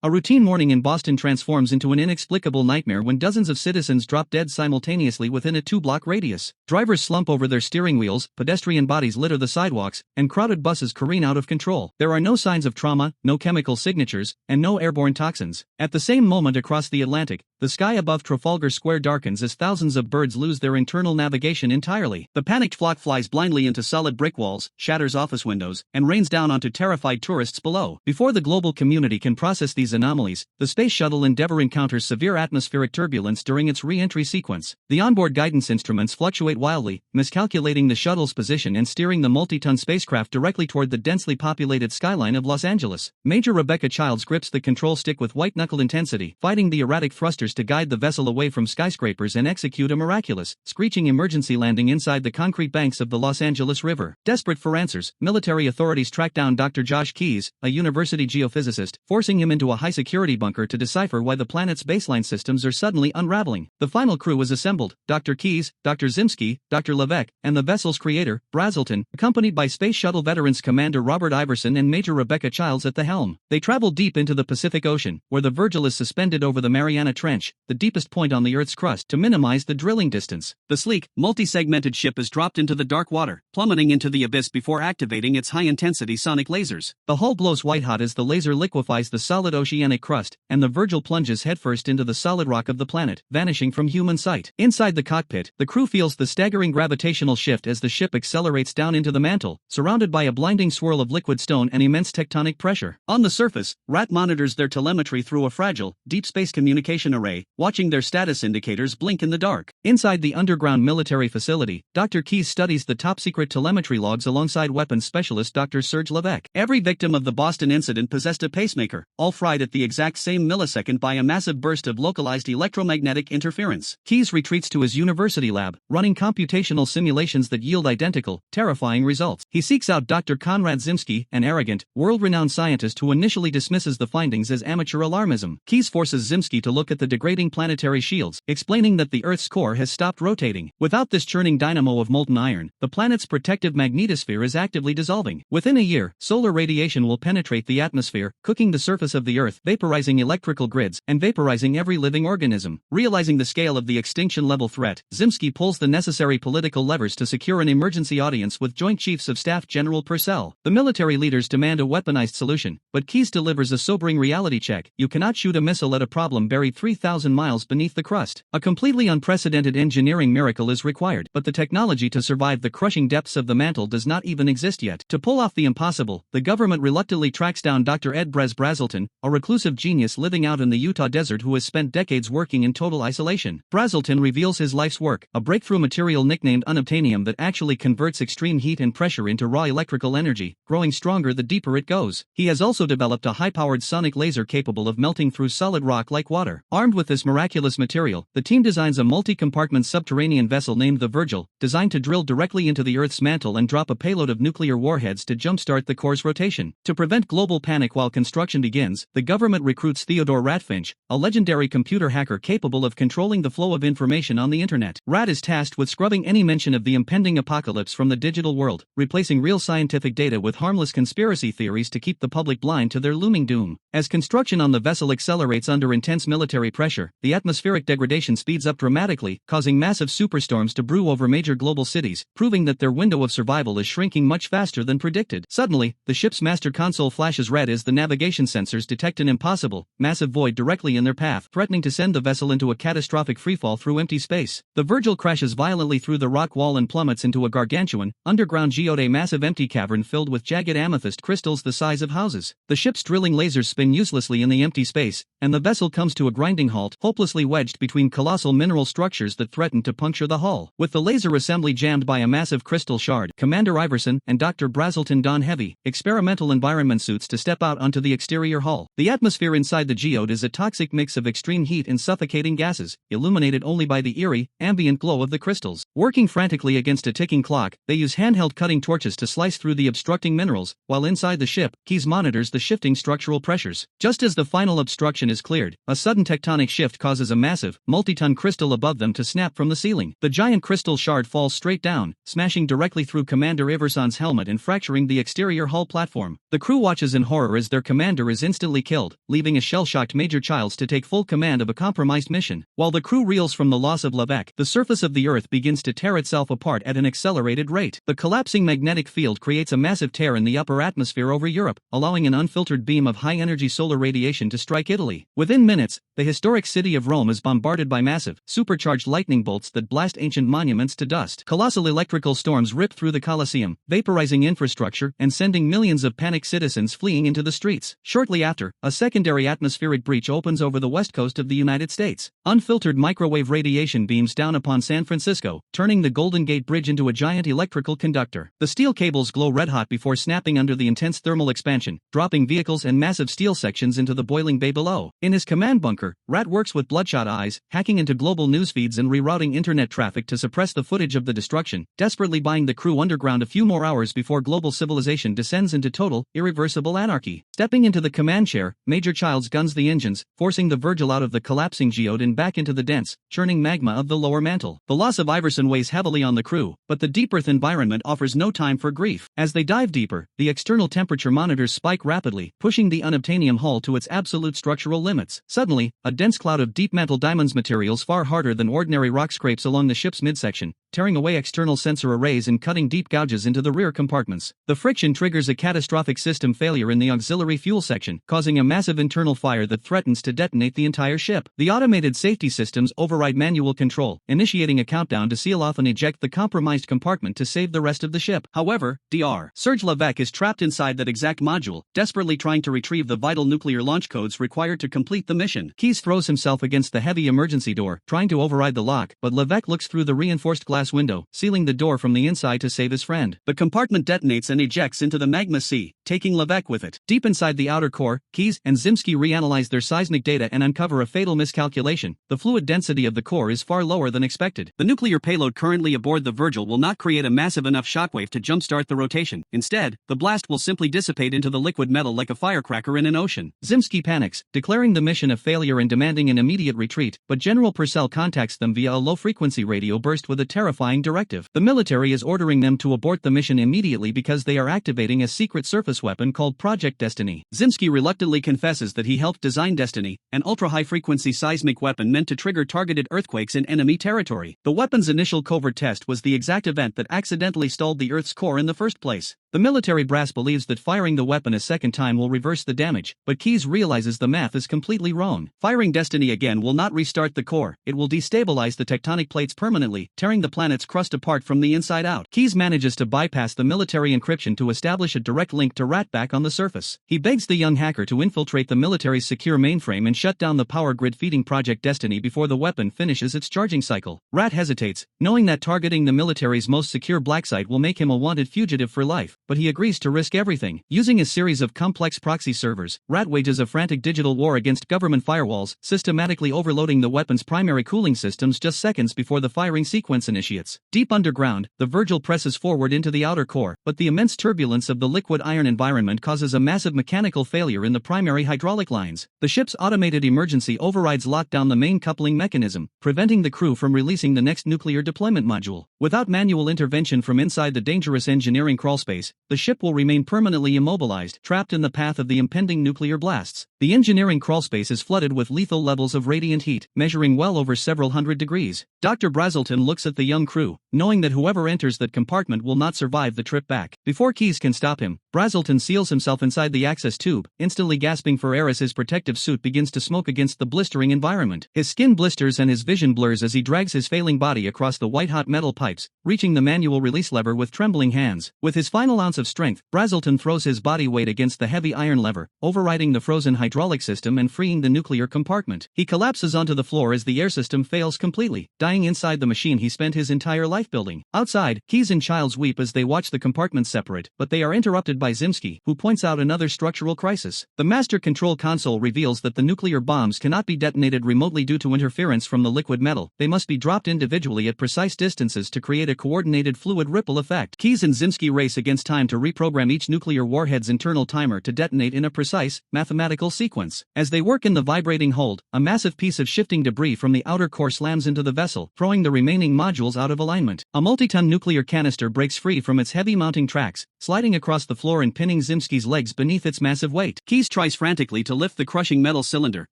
A routine morning in Boston transforms into an inexplicable nightmare when dozens of citizens drop dead simultaneously within a 2-block radius. Drivers slump over their steering wheels, pedestrian bodies litter the sidewalks, and crowded buses careen out of control. There are no signs of trauma, no chemical signatures, and no airborne toxins. At the same moment across the Atlantic, the sky above Trafalgar Square darkens as thousands of birds lose their internal navigation entirely. The panicked flock flies blindly into solid brick walls, shatters office windows, and rains down onto terrified tourists below. Before the global community can process these anomalies, the space shuttle Endeavour encounters severe atmospheric turbulence during its re-entry sequence. The onboard guidance instruments fluctuate wildly, miscalculating the shuttle's position and steering the multi-ton spacecraft directly toward the densely populated skyline of Los Angeles. Major Rebecca Childs grips the control stick with white-knuckle intensity, fighting the erratic thrusters to guide the vessel away from skyscrapers and execute a miraculous, screeching emergency landing inside the concrete banks of the Los Angeles River. Desperate for answers, military authorities track down Dr. Josh Keyes, a university geophysicist, forcing him into a high-security bunker to decipher why the planet's baseline systems are suddenly unraveling. The final crew is assembled: Dr. Keyes, Dr. Zimsky, Dr. Levesque, and the vessel's creator, Brazelton, accompanied by Space Shuttle veterans Commander Robert Iverson and Major Rebecca Childs at the helm. They travel deep into the Pacific Ocean, where the Virgil is suspended over the Mariana Trench, the deepest point on the Earth's crust, to minimize the drilling distance. The sleek, multi-segmented ship is dropped into the dark water, plummeting into the abyss before activating its high-intensity sonic lasers. The hull glows white-hot as the laser liquefies the solid oceanic crust, and the Virgil plunges headfirst into the solid rock of the planet, vanishing from human sight. Inside the cockpit, the crew feels the staggering gravitational shift as the ship accelerates down into the mantle, surrounded by a blinding swirl of liquid stone and immense tectonic pressure. On the surface, RAT monitors their telemetry through a fragile, deep space communication array, watching their status indicators blink in the dark. Inside the underground military facility, Dr. Keyes studies the top-secret telemetry logs alongside weapons specialist Dr. Serge Levesque. Every victim of the Boston incident possessed a pacemaker, all fried at the exact same millisecond by a massive burst of localized electromagnetic interference. Keyes retreats to his university lab, running computational simulations that yield identical, terrifying results. He seeks out Dr. Konrad Zimsky, an arrogant, world-renowned scientist who initially dismisses the findings as amateur alarmism. Keyes forces Zimsky to look at the degrading planetary shields, explaining that the Earth's core has stopped rotating. Without this churning dynamo of molten iron, the planet's protective magnetosphere is actively dissolving. Within a year, solar radiation will penetrate the atmosphere, cooking the surface of the Earth, vaporizing electrical grids, and vaporizing every living organism. Realizing the scale of the extinction-level threat, Zimsky pulls the necessary political levers to secure an emergency audience with Joint Chiefs of Staff General Purcell. The military leaders demand a weaponized solution, but Keyes delivers a sobering reality check: you cannot shoot a missile at a problem buried 3,000 miles beneath the crust. A completely unprecedented engineering miracle is required, but the technology to survive the crushing depths of the mantle does not even exist yet. To pull off the impossible, the government reluctantly tracks down Dr. Ed Brazelton, a reclusive genius living out in the Utah desert who has spent decades working in total isolation. Brazelton reveals his life's work, a breakthrough material nicknamed unobtainium that actually converts extreme heat and pressure into raw electrical energy, growing stronger the deeper it goes. He has also developed a high-powered sonic laser capable of melting through solid rock like water. Armed with this miraculous material, the team designs a multi-compartment subterranean vessel named the Virgil, designed to drill directly into the Earth's mantle and drop a payload of nuclear warheads to jumpstart the core's rotation. To prevent global panic while construction begins, the government recruits Theodore Ratfinch, a legendary computer hacker capable of controlling the flow of information on the internet. Rat is tasked with scrubbing any mention of the impending apocalypse from the digital world, replacing real scientific data with harmless conspiracy theories to keep the public blind to their looming doom. As construction on the vessel accelerates under intense military pressure, the atmospheric degradation speeds up dramatically, causing massive superstorms to brew over major global cities, proving that their window of survival is shrinking much faster than predicted. Suddenly, the ship's master console flashes red as the navigation sensors detect an impossible, massive void directly in their path, threatening to send the vessel into a catastrophic freefall through empty space. The Virgil crashes violently through the rock wall and plummets into a gargantuan, underground geode, a massive empty cavern filled with jagged amethyst crystals the size of houses. The ship's drilling lasers spin uselessly in the empty space, and the vessel comes to a grinding halt, hopelessly wedged between colossal mineral structures that threaten to puncture the hull. With the laser assembly jammed by a massive crystal shard, Commander Iverson and Dr. Brazelton don heavy, experimental environment suits to step out onto the exterior hull. The atmosphere inside the geode is a toxic mix of extreme heat and suffocating gases, illuminated only by the eerie, ambient glow of the crystals. Working frantically against a ticking clock, they use handheld cutting torches to slice through the obstructing minerals, while inside the ship, Keyes monitors the shifting structural pressures. Just as the final obstruction is cleared, a sudden tectonic tectonic shift causes a massive, multi-ton crystal above them to snap from the ceiling. The giant crystal shard falls straight down, smashing directly through Commander Iverson's helmet and fracturing the exterior hull platform. The crew watches in horror as their commander is instantly killed, leaving a shell-shocked Major Childs to take full command of a compromised mission. While the crew reels from the loss of Levesque, the surface of the Earth begins to tear itself apart at an accelerated rate. The collapsing magnetic field creates a massive tear in the upper atmosphere over Europe, allowing an unfiltered beam of high-energy solar radiation to strike Italy. Within minutes, the historic city of Rome is bombarded by massive, supercharged lightning bolts that blast ancient monuments to dust. Colossal electrical storms rip through the Colosseum, vaporizing infrastructure and sending millions of panicked citizens fleeing into the streets. Shortly after, a secondary atmospheric breach opens over the west coast of the United States. Unfiltered microwave radiation beams down upon San Francisco, turning the Golden Gate Bridge into a giant electrical conductor. The steel cables glow red-hot before snapping under the intense thermal expansion, dropping vehicles and massive steel sections into the boiling bay below. In his command bunker, Rat works with bloodshot eyes, hacking into global news feeds and rerouting internet traffic to suppress the footage of the destruction, desperately buying the crew underground a few more hours before global civilization descends into total, irreversible anarchy. Stepping into the command chair, Major Childs guns the engines, forcing the Virgil out of the collapsing geode and back into the dense, churning magma of the lower mantle. The loss of Iverson weighs heavily on the crew, but the deep Earth environment offers no time for grief. As they dive deeper, the external temperature monitors spike rapidly, pushing the unobtainium hull to its absolute structural limits. Suddenly, a dense cloud of deep mantle diamonds materials far harder than ordinary rock scrapes along the ship's midsection, tearing away external sensor arrays and cutting deep gouges into the rear compartments. The friction triggers a catastrophic system failure in the auxiliary fuel section, causing a massive internal fire that threatens to detonate the entire ship. The automated safety systems override manual control, initiating a countdown to seal off and eject the compromised compartment to save the rest of the ship. However, Dr. Serge Levesque is trapped inside that exact module, desperately trying to retrieve the vital nuclear launch codes required to complete the mission. Keyes throws himself against the heavy emergency door, trying to override the lock, but Levesque looks through the reinforced glass window, sealing the door from the inside to save his friend. The compartment detonates and ejects into the magma sea, taking Levesque with it. Deep inside the outer core, Keyes and Zimsky reanalyze their seismic data and uncover a fatal miscalculation. The fluid density of the core is far lower than expected. The nuclear payload currently aboard the Virgil will not create a massive enough shockwave to jumpstart the rotation. Instead, the blast will simply dissipate into the liquid metal like a firecracker in an ocean. Zimsky panics, declaring the mission a failure and demanding an immediate retreat, but General Purcell contacts them via a low-frequency radio burst with a terrifying directive. The military is ordering them to abort the mission immediately because they are activating a secret surface weapon called Project Destiny. Zimsky reluctantly confesses that he helped design Destiny, an ultra-high-frequency seismic weapon meant to trigger targeted earthquakes in enemy territory. The weapon's initial covert test was the exact event that accidentally stalled the Earth's core in the first place. The military brass believes that firing the weapon a second time will reverse the damage, but Keyes realizes the math is completely wrong. Firing Destiny again will not restart the core, it will destabilize the tectonic plates permanently, tearing the planet's crust apart from the inside out. Keyes manages to bypass the military encryption to establish a direct link to Rat back on the surface. He begs the young hacker to infiltrate the military's secure mainframe and shut down the power grid feeding Project Destiny before the weapon finishes its charging cycle. Rat hesitates, knowing that targeting the military's most secure black site will make him a wanted fugitive for life, but he agrees to risk everything. Using a series of complex proxy servers, Rat wages a frantic digital war against government firewalls, systematically overloading the weapon's primary cooling systems just seconds before the firing sequence initiates. Deep underground, the Virgil presses forward into the outer core, but the immense turbulence of the liquid iron environment causes a massive mechanical failure in the primary hydraulic lines. The ship's automated emergency overrides lock down the main coupling mechanism, preventing the crew from releasing the next nuclear deployment module. Without manual intervention from inside the dangerous engineering crawlspace, the ship will remain permanently immobilized, trapped in the path of the impending nuclear blasts. The engineering crawlspace is flooded with lethal levels of radiant heat, measuring well over several hundred degrees. Dr. Brazelton looks at the young crew, knowing that whoever enters that compartment will not survive the trip back. Before Keyes can stop him, Brazelton seals himself inside the access tube, instantly gasping for air as his protective suit begins to smoke against the blistering environment. His skin blisters and his vision blurs as he drags his failing body across the white-hot metal pipes, reaching the manual release lever with trembling hands. With his final ounce of strength, Brazelton throws his body weight against the heavy iron lever, overriding the frozen hydraulic system and freeing the nuclear compartment. He collapses onto the floor as the air system fails completely, dying inside the machine he spent his entire life building. Outside, Keyes and Childs weep as they watch the compartments separate, but they are interrupted by Zimsky, who points out another structural crisis. The master control console reveals that the nuclear bombs cannot be detonated remotely due to interference from the liquid metal. They must be dropped individually at precise distances to create a coordinated fluid ripple effect. Keyes and Zimsky race against time to reprogram each nuclear warhead's internal timer to detonate in a precise, mathematical sequence. As they work in the vibrating hold, a massive piece of shifting debris from the outer core slams into the vessel, throwing the remaining modules out of alignment. A multi-ton nuclear canister breaks free from its heavy mounting tracks, sliding across the floor and pinning Zimski's legs beneath its massive weight. Keyes tries frantically to lift the crushing metal cylinder,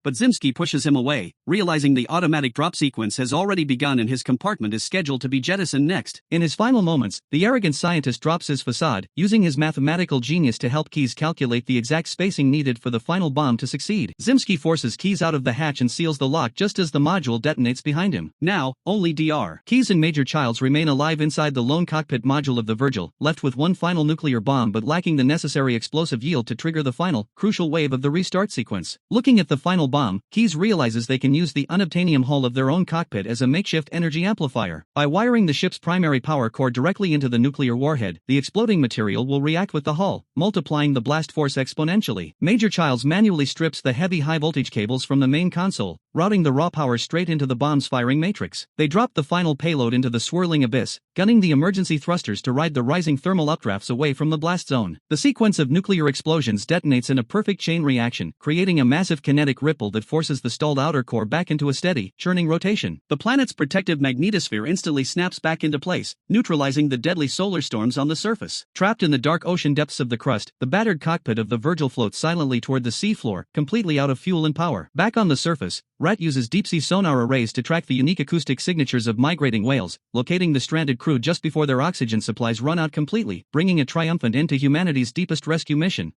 but Zimski pushes him away, realizing the automatic drop sequence has already begun and his compartment is scheduled to be jettisoned next. In his final moments, the arrogant scientist drops his facade, using his mathematical genius to help Keyes calculate the exact spacing needed for the final bomb to succeed. Zimski forces Keyes out of the hatch and seals the lock just as the module detonates behind him. Now, only Dr. Keyes and Major Childs remain alive inside the lone cockpit module of the Virgil, left with one final nuclear bomb but lacking the necessary explosive yield to trigger the final, crucial wave of the restart sequence. Looking at the final bomb, Keyes realizes they can use the unobtainium hull of their own cockpit as a makeshift energy amplifier. By wiring the ship's primary power core directly into the nuclear warhead, the exploding material will react with the hull, multiplying the blast force exponentially. Major Childs manually strips the heavy high-voltage cables from the main console, routing the raw power straight into the bomb's firing matrix. They drop the final payload into the swirling abyss, gunning the emergency thrusters to ride the rising thermal updrafts away from the blast zone. The sequence of nuclear explosions detonates in a perfect chain reaction, creating a massive kinetic ripple that forces the stalled outer core back into a steady, churning rotation. The planet's protective magnetosphere instantly snaps back into place, neutralizing the deadly solar storms on the surface. Trapped in the dark ocean depths of the crust, the battered cockpit of the Virgil floats silently toward the seafloor, completely out of fuel and power. Back on the surface, Rat uses deep-sea sonar arrays to track the unique acoustic signatures of migrating whales, locating the stranded crew just before their oxygen supplies run out completely, bringing a triumphant end to humanity's deepest rescue mission.